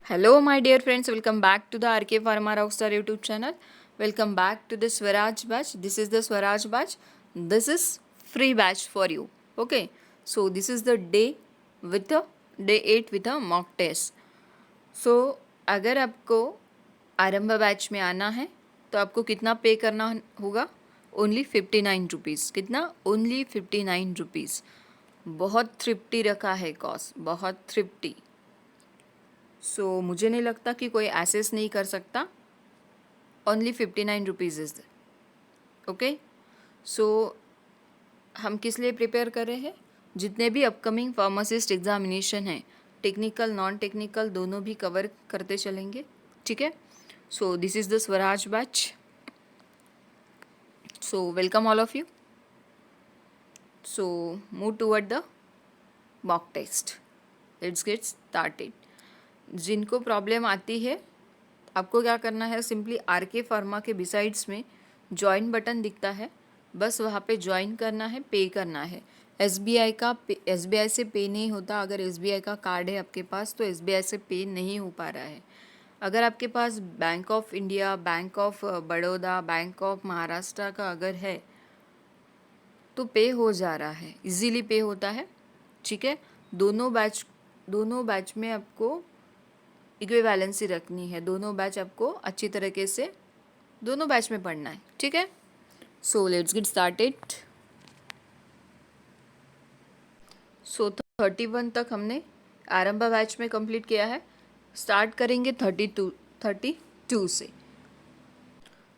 Hello, my dear friends. Welcome back to the RK Pharma Rockstar YouTube channel. Welcome back to the Swaraj batch. This is the Swaraj batch. This is free batch for you. Okay. So this is the day 8 with a mock test. So अगर आपको आरंभ batch में आना है तो आपको कितना pay करना होगा? Only 59 rupees. कितना? Only 59 rupees. बहुत थ्रिफ्टी रखा है कॉस्ट, बहुत थ्रिफ्टी. सो मुझे नहीं लगता कि कोई एसेस नहीं कर सकता. Only 59 rupees is okay. So हम किस लिए प्रिपेयर कर रहे हैं? जितने भी अपकमिंग फार्मासिस्ट एग्जामिनेशन हैं, टेक्निकल नॉन टेक्निकल दोनों भी कवर करते चलेंगे. ठीक है. So this is the Swaraj batch. So welcome all of you. So move toward the mock test. Let's get started. जिनको प्रॉब्लम आती है आपको क्या करना है? सिंपली आरके फार्मा के बिसाइड्स में ज्वाइन बटन दिखता है, बस वहाँ पे ज्वाइन करना है, पे करना है. एसबीआई से पे नहीं होता. अगर एसबीआई का कार्ड है आपके पास तो एसबीआई से पे नहीं हो पा रहा है. अगर आपके पास bank of India, bank of Baroda, bank of Maharashtra का अगर है तो पे हो जा रहा है, इजीली पे होता है. ठीक है. दोनों बैच में आपको इक्विवेलेंसी रखनी है. दोनों बैच आपको अच्छी तरीके से दोनों बैच में पढ़ना है. ठीक है. So let's get started. So 31 तक हमने आरंभ बैच में कंप्लीट किया है. स्टार्ट करेंगे 32 से.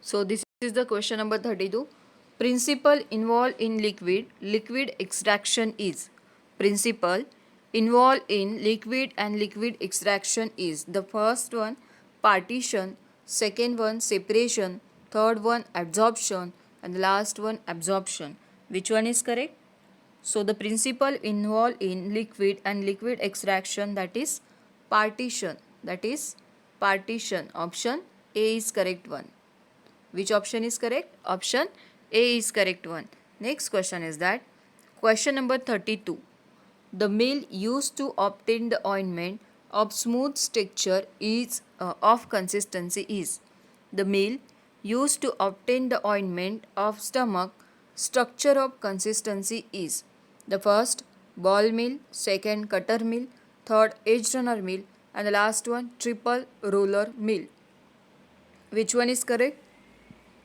So this is the question number 32. Principle involve in liquid extraction is. Principle involved in liquid extraction is the first one partition, second one separation, third one absorption, and the last one absorption. Which one is correct? So the principle involved in liquid extraction, that is partition. Option A is correct one. Which option is correct? Option A is correct one. Next question is that question number 32. The meal used to obtain the ointment of smooth texture is of consistency is. The meal used to obtain the ointment of stomach structure of consistency is. The first ball meal, second cutter meal, third edge runner meal, and the last one triple roller meal. Which one is correct?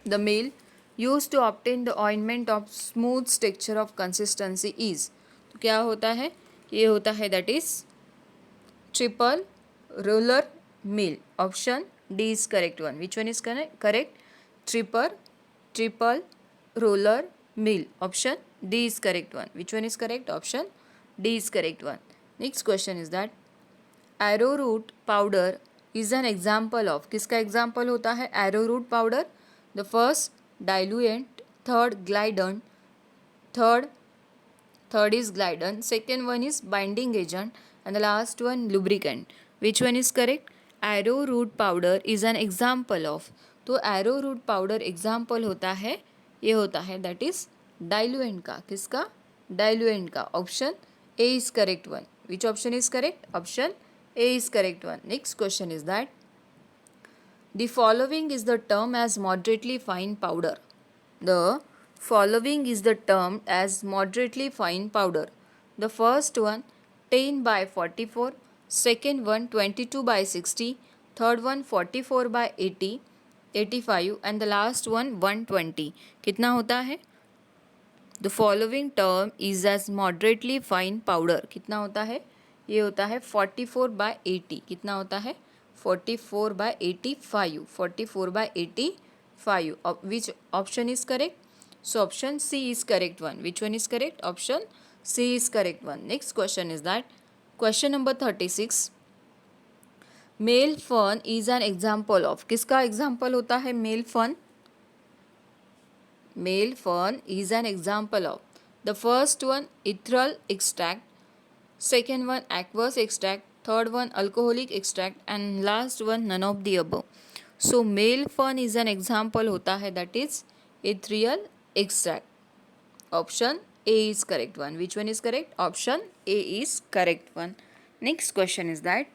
The meal used to obtain the ointment of smooth texture of consistency is. तो क्या होता है? ये होता है that is triple roller mill. Option D is correct one. Which one is correct? Triple roller mill. Option D is correct one. Which one is correct? Option D is correct one. Next question is that arrowroot powder is an example of. किसका example होता है arrowroot powder? The first diluent, third glidant, third is glidant, second one is binding agent, and the last one lubricant. Which one is correct? Arrowroot powder is an example of. तो arrowroot powder example होता है, ये होता है that is diluent का. किसका? Diluent का. Option A is correct one. Which option is correct? Option A is correct one. Next question is that the following is the term as moderately fine powder. The following is the term as moderately fine powder. The first one 10 by 44, second one 22 by 60, third one 44 by 80, 85, and the last one 120. कितना होता है? The following term is as moderately fine powder. कितना होता है? ये होता है 44 by 80. कितना होता है? 44 by 85. 44 by 85. Which option is correct? So option C is correct one. Which one is correct? Option C is correct one. Next question is that question number 36. Male fern is an example of. किसका example होता है male fern? Male fern is an example of. The first one ethereal extract, second one aqueous extract, third one alcoholic extract, and last one none of the above. So male fern is an example होता है that is ethereal extract. Option A is correct one. Which one is correct? Option A is correct one. Next question is that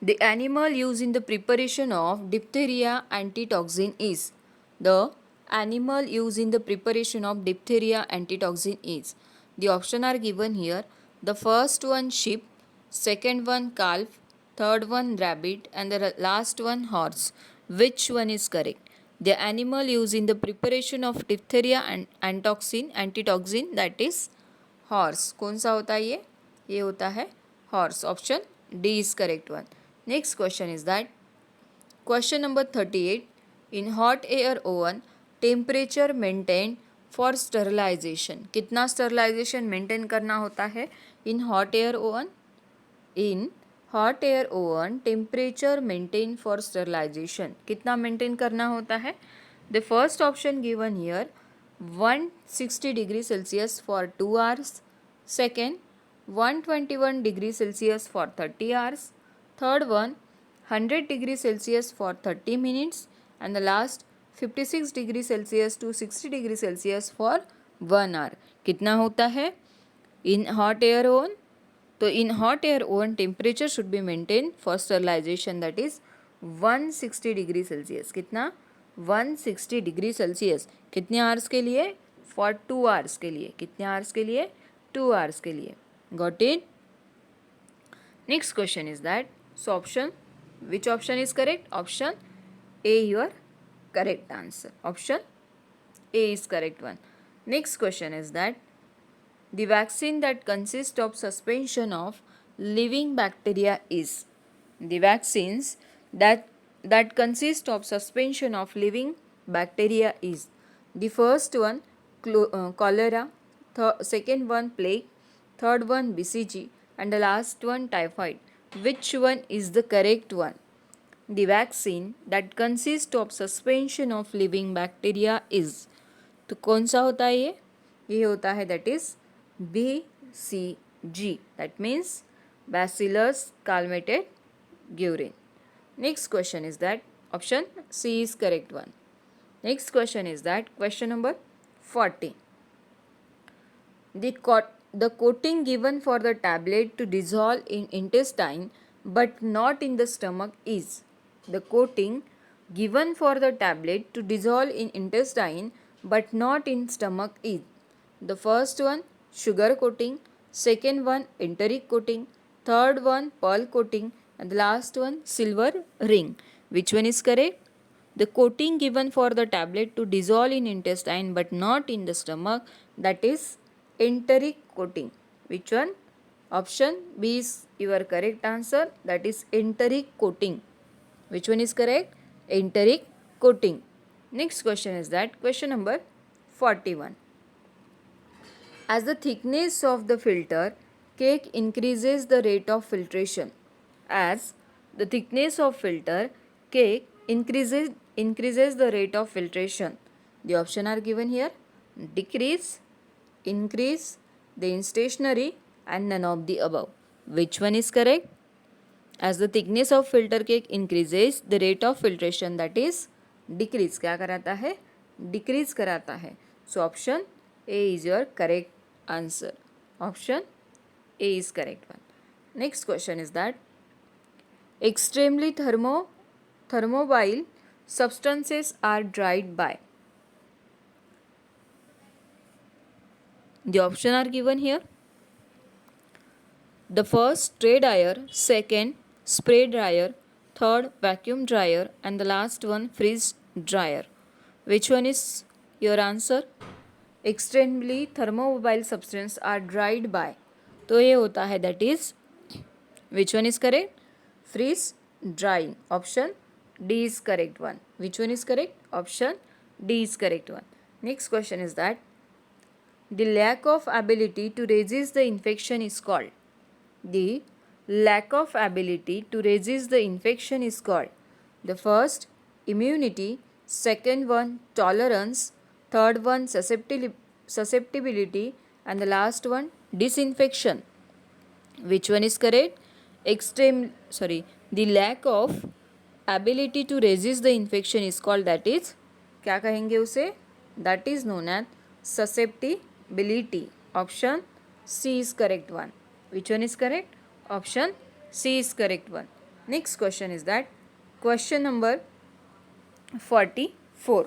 The animal used in the preparation of diphtheria antitoxin is. The animal used in the preparation of diphtheria antitoxin is. The options are given here. The first one sheep, second one calf, third one rabbit, and the last one horse. Which one is correct? The animal used in the preparation of diphtheria and antitoxin that is horse. कौन सा होता है ये होता है horse. Option D is correct one. Next question is that question number 38. In hot air oven, temperature maintained for sterilization. कितना sterilization maintain करना होता है in hot air oven? In hot air oven, temperature maintained for sterilization. कितना maintain करना होता है? The first option given here 160 degree Celsius for 2 hours. Second, 121 degree Celsius for 30 hours. Third one, 100 degree Celsius for 30 minutes. And the last, 56 degree Celsius to 60 degree Celsius for 1 hour. कितना होता है in hot air oven? तो in hot air oven, temperature should be maintained for sterilization, that is 160 degree Celsius. कितना 160 degree Celsius. कितने hours के लिए? For 2 hours के लिए. कितने hours के लिए? 2 hours के लिए. Got it? Next question is that, so option, which option is correct? Option A your correct answer. Option A is correct one. Next question is that the vaccine that consists of suspension of living bacteria is. The vaccines that consist of suspension of living bacteria is. The first one cholera, second one plague, third one BCG, and the last one typhoid. Which one is the correct one? The vaccine that consists of suspension of living bacteria is. तो कौन सा होता है ये होता है that is BCG, that means Bacillus calmette guerin. Next question is that option C is correct one. Next question is that question number 40. The coating given for the tablet to dissolve in intestine but not in the stomach is. The coating given for the tablet to dissolve in intestine but not in stomach is. The first one sugar coating, second one enteric coating, third one pearl coating, and the last one silver ring. Which one is correct? The coating given for the tablet to dissolve in intestine but not in the stomach, that is enteric coating. Which one? Option B is your correct answer, that is enteric coating. Which one is correct? Enteric coating. Next question is that question number 41. As the thickness of the filter cake increases the rate of filtration. As the thickness of filter cake increases the rate of filtration. The option are given here: decrease, increase, then stationary, and none of the above. Which one is correct? As the thickness of filter cake increases, the rate of filtration, that is decrease. क्या कराता है? Decrease कराता है. So option A is your correct answer. Option A is correct one. Next question is that extremely thermobile substances are dried by. The option are given here. The first spray dryer, second spray dryer, third vacuum dryer, and the last one freeze dryer. Which one is your answer? Extremely thermobile substance are dried by. तो ये होता है that is, which one is correct? Freeze drying. Option D is correct one. Which one is correct? Option D is correct one. Next question is that the lack of ability to resist the infection is called. The lack of ability to resist the infection is called. The first, immunity, second one, tolerance, third one, susceptibility, and the last one, disinfection. Which one is correct? The lack of ability to resist the infection is called, that is, क्या कहेंगे उसे? That is known as susceptibility. Option C is correct one. Which one is correct? Option C is correct one. Next question is that question number 44.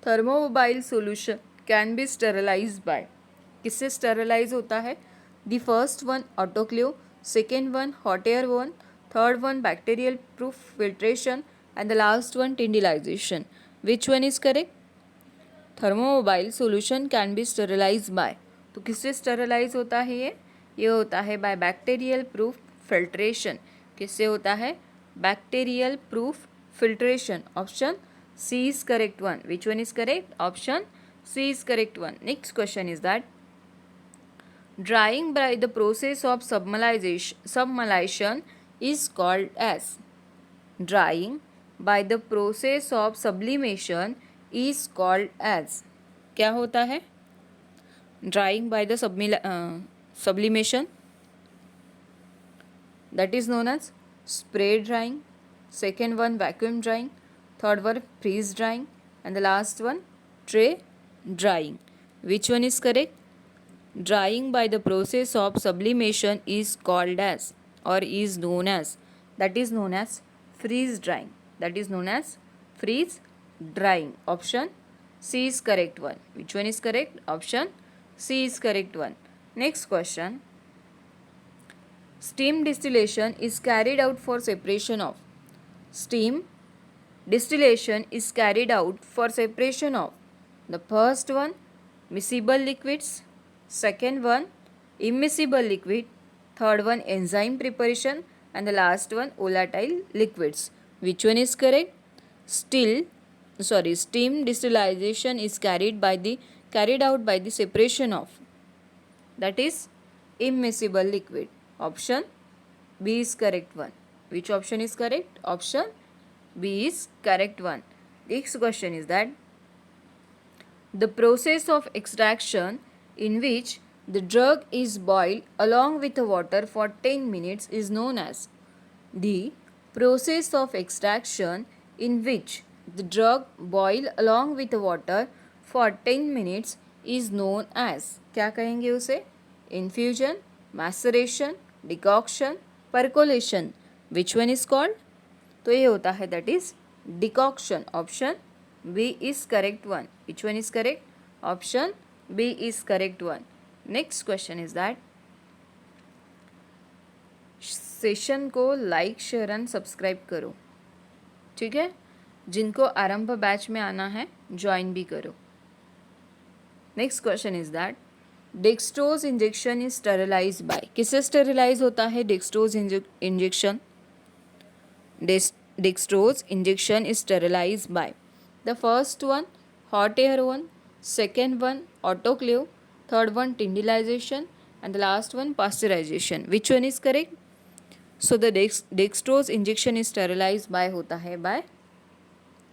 Thermolabile solution can be sterilize by. किससे sterilize होता है? The first one autoclave, second one hot air one, third one bacterial proof filtration and the last one tyndallization. Which one is correct? Thermolabile solution can be sterilize by. तो किससे sterilize होता है ये होता है bye bacterial proof filtration. किससे होता है? Bacterial proof filtration. Option C is correct one. Which one is correct? Option C is correct one. Next question is that drying by the process of sublimation is called as. Drying by the process of sublimation is called as. क्या होता है? Drying by the sublimation, that is known as spray drying, second one vacuum drying, third one freeze drying and the last one tray drying. Which one is correct? Drying by the process of sublimation is called as or is known as, that is known as freeze drying. That is known as freeze drying. Option C is correct one. Which one is correct? Option C is correct one. Next question. Steam distillation is carried out for separation of. Steam distillation is carried out for separation of the first one miscible liquids, second one immiscible liquid, third one enzyme preparation and the last one volatile liquids. Which one is correct? Steam distillation is carried out by the separation of, that is immiscible liquid. Option B is correct one. Which option is correct? Option B is correct one. Next question is that the process of extraction in which the drug is boiled along with the water for 10 minutes is known as. The process of extraction in which the drug boiled along with the water for 10 minutes is known as. क्या कहेंगे उसे? Infusion, maceration, decoction, percolation. Which one is called? तो ये होता है that is decoction. Option B is correct one. Which one is correct? Option B is correct one. Next question is that session को like share and subscribe करो. ठीक है, जिनको आरंभ बैच में आना है ज्वाइन भी करो. Next question is that dextrose injection is sterilize by. किससे स्टेरिलाइज होता है dextrose injection? Dextrose injection is sterilized by the first one hot air one, second one autoclave, third one tindilization and the last one pasteurization. Which one is correct? So the dextrose injection is sterilized by होता है by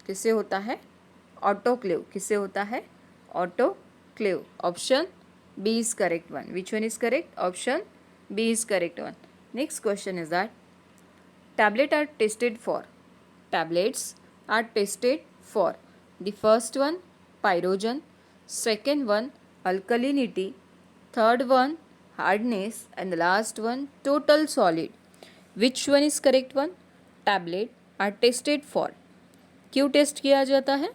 किससे होता है? autoclave. किससे होता है? autoclave. Option B is correct one. Which one is correct? Option B is correct one. Next question is that tablets are tested for the first one pyrogen, second one alkalinity, third one hardness and the last one total solid. Which one is correct one? Tablet are tested for. क्यों test किया जाता है?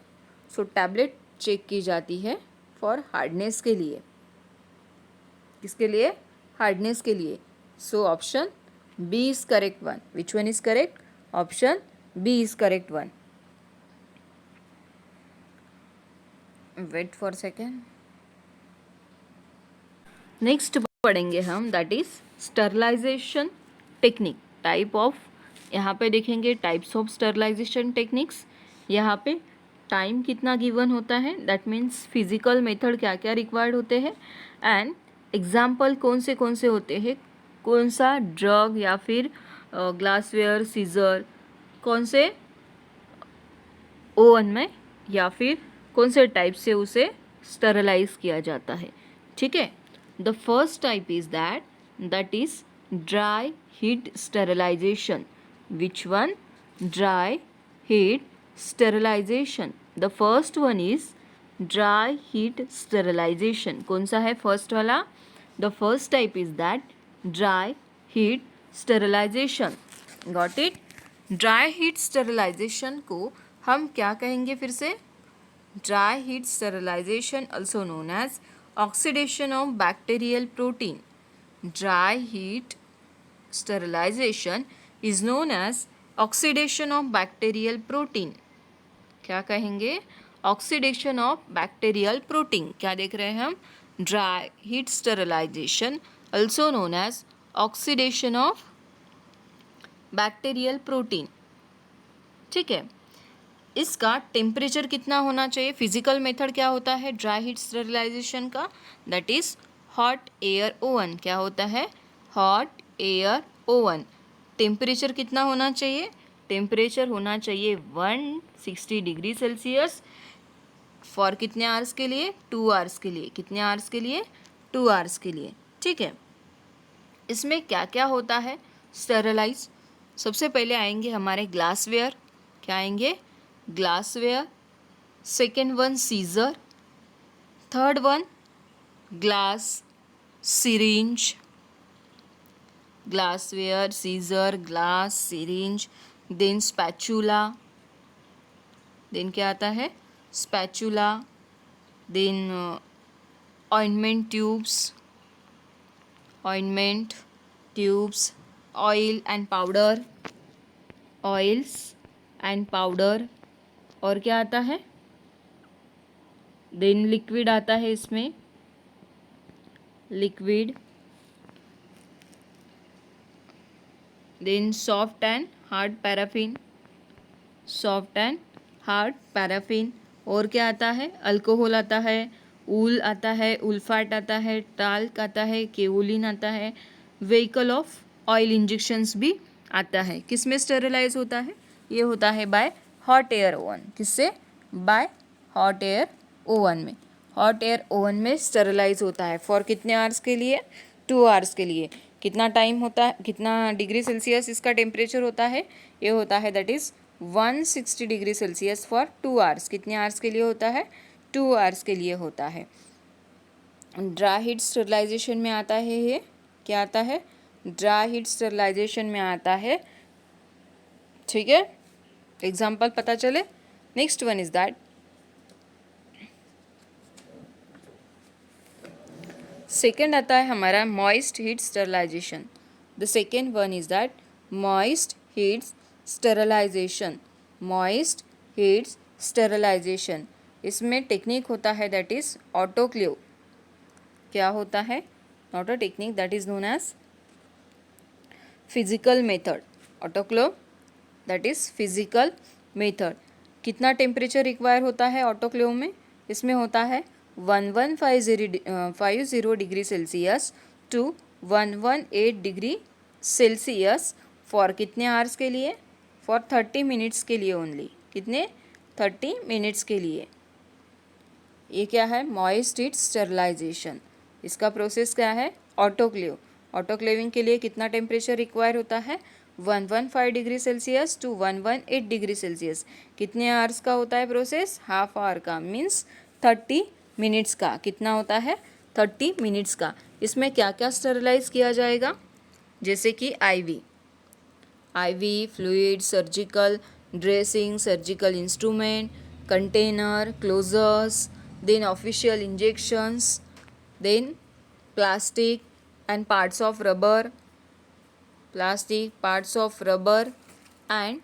सो tablet check की जाती है for hardness के लिए. किसके लिए? हार्डनेस के लिए. So option B is correct one. Which one is correct? Option B is correct one. Wait for a second. Next पढ़ेंगे हम that is sterilization technique. Type of, यहाँ पे देखेंगे types of sterilization techniques. यहाँ पे time कितना given होता है, दैट मीन्स फिजिकल मेथड क्या क्या रिक्वायर्ड होते हैं एंड एग्जाम्पल कौन से होते हैं, कौन सा ड्रग या फिर ग्लासवेयर सीजर कौन से ओवन में या फिर कौन से टाइप से उसे स्टेरलाइज किया जाता है. ठीक है, the first type is that is dry heat sterilisation. Which one? Dry heat sterilisation. The first one is dry heat sterilisation. कौन सा है फर्स्ट वाला? The first type is that dry heat sterilization. Got it? Dry heat sterilization को हम क्या कहेंगे फिर से? Dry heat sterilization also known as oxidation of bacterial protein. Dry heat sterilization is known as oxidation of bacterial protein. क्या कहेंगे? Oxidation of bacterial protein. क्या देख रहे हैं हम? Dry heat sterilization also known as oxidation of bacterial protein. ठीक है. इसका टेम्परेचर कितना होना चाहिए? फिजिकल मेथड क्या होता है ड्राई हीट स्टेरिलाइजेशन का? That is hot air oven. क्या होता है? Hot air oven. टेम्परेचर कितना होना चाहिए? टेम्परेचर होना चाहिए 160 डिग्री सेल्सियस. फॉर कितने आवर्स के लिए? 2 आवर्स के लिए. कितने आवर्स के लिए? 2 आवर्स के लिए. ठीक है. इसमें क्या क्या होता है स्टेरिलाइज? सबसे पहले आएंगे हमारे ग्लासवेयर. क्या आएंगे? Glassware. Second one scissor. Third one glass syringe. Glassware, scissor, glass, syringe. Then spatula. Then क्या आता है? Spatula. Then ointment tubes. Ointment tubes. Oil and powder. Oils and powder. और क्या आता है? देन लिक्विड आता है इसमें. Liquid. Then soft and hard paraffin. Soft and hard paraffin. और क्या आता है? अल्कोहल आता है. ऊल आता है. उल्फाट आता है. टाल्क आता है. केओलिन आता है. व्हीकल ऑफ ऑयल इंजेक्शंस भी आता है. किस में स्टेरिलाइज होता है? ये होता है बाय हॉट एयर ओवन. किससे? बाय हॉट एयर ओवन में. हॉट एयर ओवन में स्टेरिलाइज होता है. फॉर कितने आवर्स के लिए? 2 आवर्स के लिए. कितना टाइम होता है? कितना डिग्री सेल्सियस इसका टेम्परेचर होता है? ये होता है that is 160 degree celsius for 2 hours. कितने आवर्स के लिए होता है? 2 आवर्स के लिए होता है. ड्राई हीट स्टेरिलाइजेशन में आता है ये. क्या आता है? ड्राई हीट स्टेरिलाइजेशन में आता है. ठीक है. एग्जाम्पल पता चले. Next one is that second आता है हमारा moist heat sterilization. The second one is that moist heat sterilization. Moist heat sterilization. इसमें टेक्निक होता है दैट इज ऑटोक्लेव. क्या होता है? Not a technique, that is known as physical method. Autoclave that is physical method. कितना temperature require होता है autoclave में? इसमें होता है 1150 degree celsius to 118 degree celsius. For कितने आवर्स के लिए? फॉर 30 मिनट्स के लिए ओनली. कितने? 30 मिनट्स के लिए. ये क्या है? Moist heat sterilization. इसका प्रोसेस क्या है? ऑटोक्लेव. ऑटोक्लेविंग के लिए कितना टेम्परेचर रिक्वायर होता है? 115 degree celsius to 118 degree celsius. कितने आवर्स का होता है प्रोसेस? हाफ आवर का. मीन्स 30 मिनट्स का. कितना होता है? 30 मिनट्स का. इसमें क्या क्या स्टेरिलाइज किया जाएगा? जैसे कि IV fluid, surgical dressing, surgical instrument, container, closures, then official injections, then plastic and parts of rubber, plastic, parts of rubber and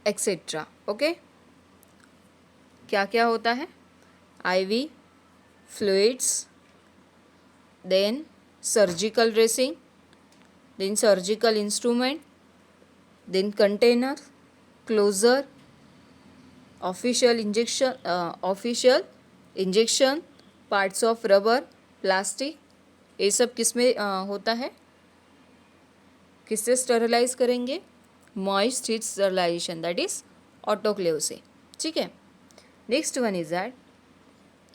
etc. Okay. क्या क्या होता है? IV fluids, then surgical dressing, then surgical instrument, then container, closure, official injection, parts of rubber, plastic. ये सब किस में होता है? किससे स्टेरिलाइज करेंगे? Moist heat sterilization, that is autoclave से. ठीक है. Next one is that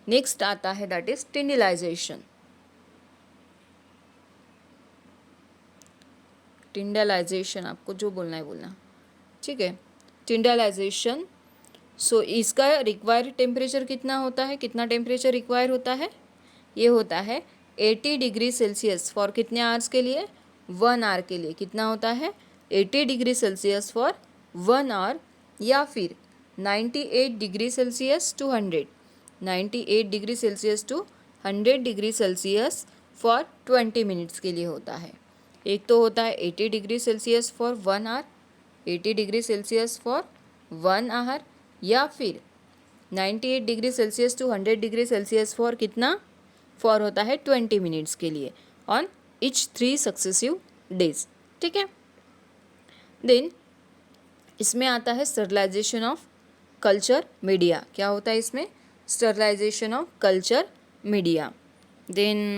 next आता है दैट इज टिंडलाइजेशन. टिंडलाइजेशन आपको जो बोलना है बोलना. ठीक है. टिंडलाइजेशन सो इसका रिक्वायर्ड टेम्परेचर कितना होता है, कितना टेम्परेचर रिक्वायर होता है, ये होता है 80 डिग्री सेल्सियस फॉर कितने आवर्स के लिए, 1 आवर के लिए। कितना होता है, 80 डिग्री सेल्सियस फॉर 1 आवर, या फिर 98 degree celsius to 100, 98 degree celsius to 100 degree celsius for 20 minutes के लिए होता है। एक तो होता है 80 degree celsius for 1 hour, 80 degree celsius for 1 hour, या फिर 98 degree celsius to 100 degree celsius for कितना, फॉर होता है 20 मिनट्स के लिए ऑन इच 3 सक्सेसिव डेज। ठीक है। देन इसमें आता है स्टरलाइजेशन ऑफ कल्चर मीडिया। क्या होता है इसमें, sterilization of culture media. Then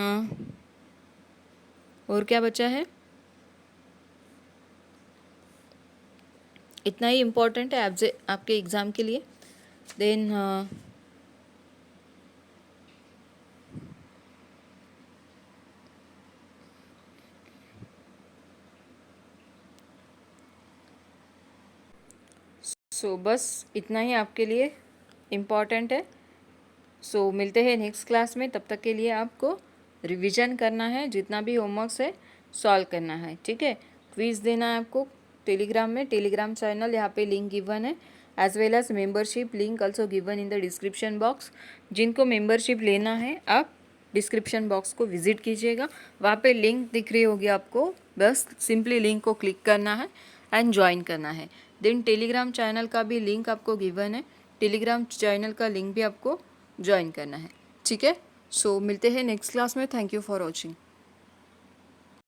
और क्या बचा है, इतना ही इम्पोर्टेंट है आपके एग्ज़ाम के लिए। देन सो बस इतना ही आपके लिए इम्पॉर्टेंट है। सो मिलते हैं नेक्स्ट क्लास में, तब तक के लिए आपको रिवीजन करना है, जितना भी होमवर्क्स है सॉल्व करना है। ठीक है। क्विज़ देना है आपको टेलीग्राम में, टेलीग्राम चैनल यहाँ पे लिंक गिवन है, as well as membership link also given in the description box. जिनको मेंबरशिप लेना है आप डिस्क्रिप्शन बॉक्स को विजिट कीजिएगा, वहाँ पे लिंक दिख रही होगी आपको, बस सिंपली लिंक को क्लिक करना है एंड ज्वाइन करना है। देन टेलीग्राम चैनल का भी लिंक आपको गिवन है, टेलीग्राम चैनल का लिंक भी आपको ज्वाइन करना है। ठीक है। सो मिलते हैं नेक्स्ट क्लास में। Thank you for watching.